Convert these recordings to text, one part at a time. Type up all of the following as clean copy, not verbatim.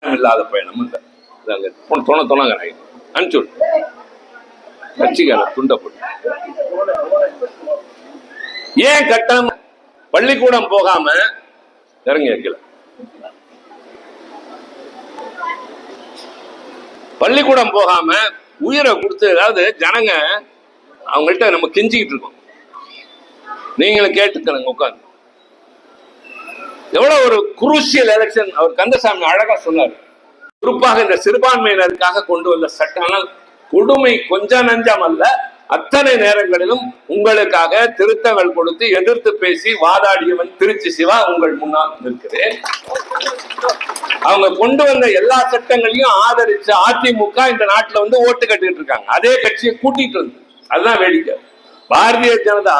இல்லாத பயணம் இல்லை. தொணங்கிறாங்க அனுப்பிச்சு கட்சிக்கார துண்டை போட்டு ஏன் கட்டணம் பள்ளிக்கூடம் போகாம இறங்கி வைக்கல. பள்ளிக்கூடம் போகாம உயிரை கொடுத்து, அதாவது ஜனங்க அவங்கள்ட்ட நம்ம கெஞ்சிக்கிட்டு இருக்கோம். நீங்களும் கேட்டுக்கணுங்க உட்காந்து. எவ்வளவு ஒரு குரூசியல் எலெக்ஷன் அவர் கந்தசாமி அழகா சொன்னார். குறிப்பாக இந்த சிறுபான்மையினருக்காக கொண்டு வந்த சட்டம் கொடுமை கொஞ்சம் நஞ்சம் அல்ல. அத்தனை நேரங்களிலும் உங்களுக்காக திருத்தங்கள் கொடுத்து எதிர்த்து பேசி வாதாடியவன் திருச்சி சிவா உங்கள் முன்னால் இருக்கிறேன். அவங்க கொண்டு வந்த எல்லா சட்டங்களையும் ஆதரிச்சு அதிமுக இந்த நாட்டுல வந்து ஓட்டு கட்டிட்டு இருக்காங்க. அதே கட்சியை கூட்டிட்டு வந்து, அதுதான் வேடிக்கை. பாரதிய ஜனதா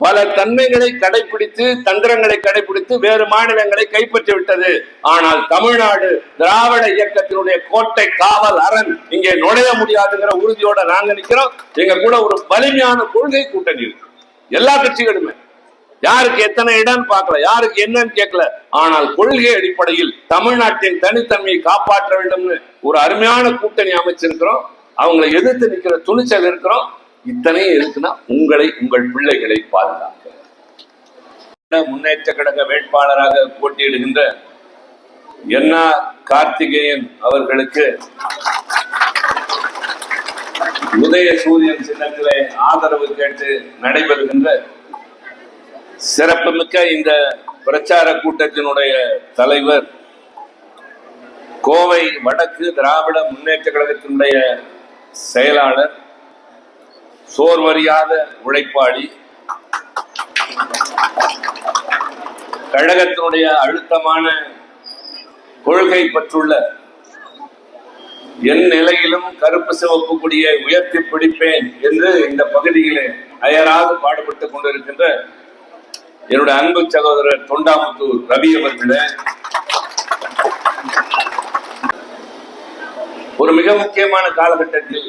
பல தன்மைகளை கடைபிடித்து தந்திரங்களை கடைபிடித்து வேறு மாநிலங்களை கைப்பற்றி விட்டது. ஆனால் தமிழ்நாடு திராவிட இயக்கத்தினுடைய கோட்டை காவல் அரண், இங்கே நுழைய முடியாதுங்கிற உறுதியோட நாங்க நிக்கிறோம். எங்க கூட ஒரு வலிமையான கொள்கை கூட்டணி இருக்கு. எல்லா கட்சிகளுமே யாருக்கு எத்தனை இடம் பார்க்கல, யாருக்கு என்னன்னு கேட்கல. ஆனால் கொள்கை அடிப்படையில் தமிழ்நாட்டின் தனித்தன்மையை காப்பாற்ற வேண்டும்னு ஒரு அருமையான கூட்டணி அமைச்சிருக்கிறோம். அவங்களை எதிர்த்து நிக்கிற துணிச்சல் இருக்கிறோம். இத்தனையும் இருக்குன்னா உங்களை, உங்கள் பிள்ளைகளை பாதுகாக்க முன்னேற்ற கழக வேட்பாளராக போட்டியிடுகின்ற என்னா கார்த்திகேயன் அவர்களுக்கு உதய சூரியன் சின்னத்திலே ஆதரவு கேட்டு நடைபெறுகின்ற சிறப்புமிக்க இந்த பிரச்சார கூட்டத்தினுடைய தலைவர், கோவை வடக்கு திராவிட முன்னேற்ற கழகத்தினுடைய செயலாளர், சோர்வறியாத உழைப்பாளி, கழகத்தினுடைய அழுத்தமான கொள்கை பற்றுள்ள, என் நிலையிலும் கருப்பு சிவப்பு கொடியை உயர்த்தி பிடிப்பேன் என்று இந்த பகுதியிலே அயராது பாடுபட்டுக் கொண்டிருக்கின்ற என்னுடைய அன்பு சகோதரர் தொண்டாமுத்தூர் ரவி அவர்களே, ஒரு மிக முக்கியமான காலகட்டத்தில்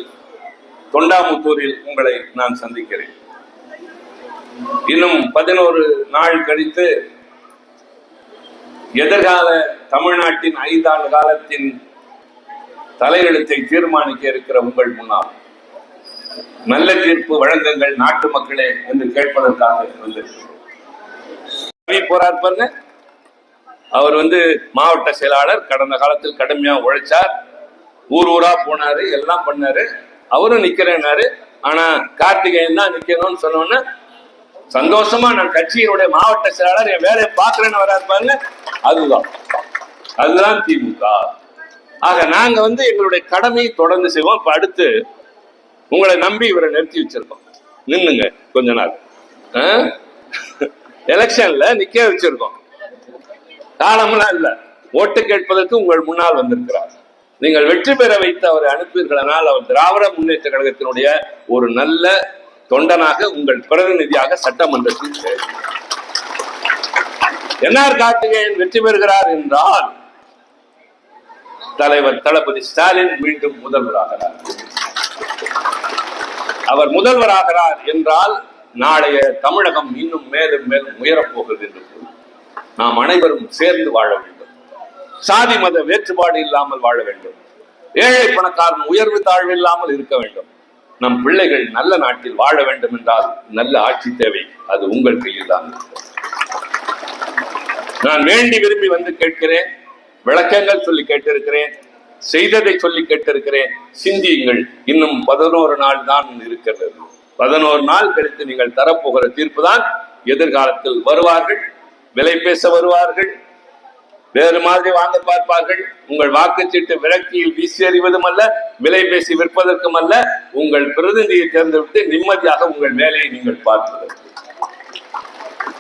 தொண்டாமுத்தூரில் உங்களை நான் சந்திக்கிறேன். இன்னும் 11 நாள் கழித்து எதிர்கால தமிழ்நாட்டின் 5 ஆண்டு காலத்தின் தலையெழுத்தை தீர்மானிக்க இருக்கிற உங்கள் முன்னால் நல்ல தீர்ப்பு வழங்குங்கள் நாட்டு மக்களே என்று கேட்பதற்காக வந்திருக்கிறோம். போறார் பாருங்க, அவர் மாவட்ட செயலாளர், கடந்த காலத்தில் கடுமையா உழைச்சார், ஊர் ஊரா போனாரு, எல்லாம் பண்ணாரு. அவரும் நிக்கிறேன்னாரு. ஆனா கார்த்திகேயன் தான் நிக்கணும்னு சொன்னோன்னு சந்தோஷமா நான் கட்சியினுடைய மாவட்ட செயலாளர் என் வேலையை பாக்குறேன்னு வராது பாருங்க. அதுதான் திமுக. ஆக நாங்க எங்களுடைய கடமையை தொடர்ந்து செய்வோம். இப்ப அடுத்து உங்களை நம்பி இவரை நிறுத்தி வச்சிருக்கோம். நின்னுங்க கொஞ்ச நாள், எலெக்ஷன்ல நிக்க வச்சிருக்கோம். காலமெல்லாம் இல்ல, ஓட்டு கேட்பதற்கு உங்கள் முன்னால் வந்திருக்கிறார். நீங்கள் வெற்றி பெற வைத்து அவரை அனுப்பீர்களானால் அவர் திராவிட முன்னேற்ற கழகத்தினுடைய ஒரு நல்ல தொண்டனாக, உங்கள் பிரதிநிதியாக சட்டமன்றத்தில் என்ஆர் கார்த்திகேயன் வெற்றி பெறுகிறார் என்றால் தலைவர் தளபதி ஸ்டாலின் மீண்டும் முதல்வராகிறார். அவர் முதல்வராகிறார் என்றால் நாளைய தமிழகம் இன்னும் மேலும் மேலும் உயரப்போகிறது என்று நாம் அனைவரும் சேர்ந்து வாழ வேண்டும். சாதி மத வேற்றுப்பாடு இல்லாமல் வாழ வேண்டும். ஏழை பணக்காரன் உயர்வு தாழ்வு இல்லாமல் இருக்க வேண்டும். நம் பிள்ளைகள் நல்ல நாட்டில் வாழ வேண்டும் என்றால் நல்ல ஆட்சி தேவை. அது உங்கள் கையில் தான். நான் வேண்டி விரும்பி கேட்கிறேன், விளக்கங்கள் சொல்லி கேட்டிருக்கிறேன், செய்ததை சொல்லி கேட்டிருக்கிறேன். சிந்தியுங்கள். இன்னும் 11 நாள் தான் இருக்கிறது. 11 நாள் கழித்து நீங்கள் தரப்போகிற தீர்ப்பு தான் எதிர்காலத்தில் வருவார்கள், விலை பேச வருவார்கள், வேறு மாதிரி வாங்க பார்ப்பார்கள். உங்கள் வாக்குச்சீட்டு விரக்தியில் வீசி எறிவதும் அல்ல, விலை பேசி விற்பதற்கும் அல்ல. உங்கள் பிரதிநிதியை தேர்ந்தெடுத்து நிம்மதியாக உங்கள் வேலையை நீங்கள் பார்ப்பது.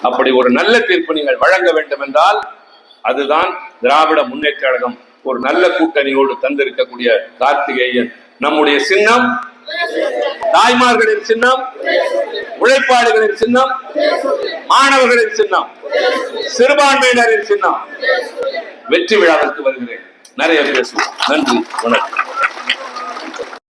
அப்படி ஒரு நல்ல தீர்ப்பு நீங்கள் வழங்க வேண்டும் என்றால் அதுதான் திராவிட முன்னேற்ற கழகம் ஒரு நல்ல கூட்டணியோடு தந்திருக்கக்கூடிய கார்த்திகேயன். நம்முடைய சின்னம் தாய்மார்களின் சின்னம், உழைப்பாளிகளின் சின்னம், மாணவர்களின் சின்னம், சிறுபான்மையினரின் சின்னம். வெற்றி விழாவிற்கு வருகிறேன். நிறைய பேசுவோம். நன்றி, வணக்கம்.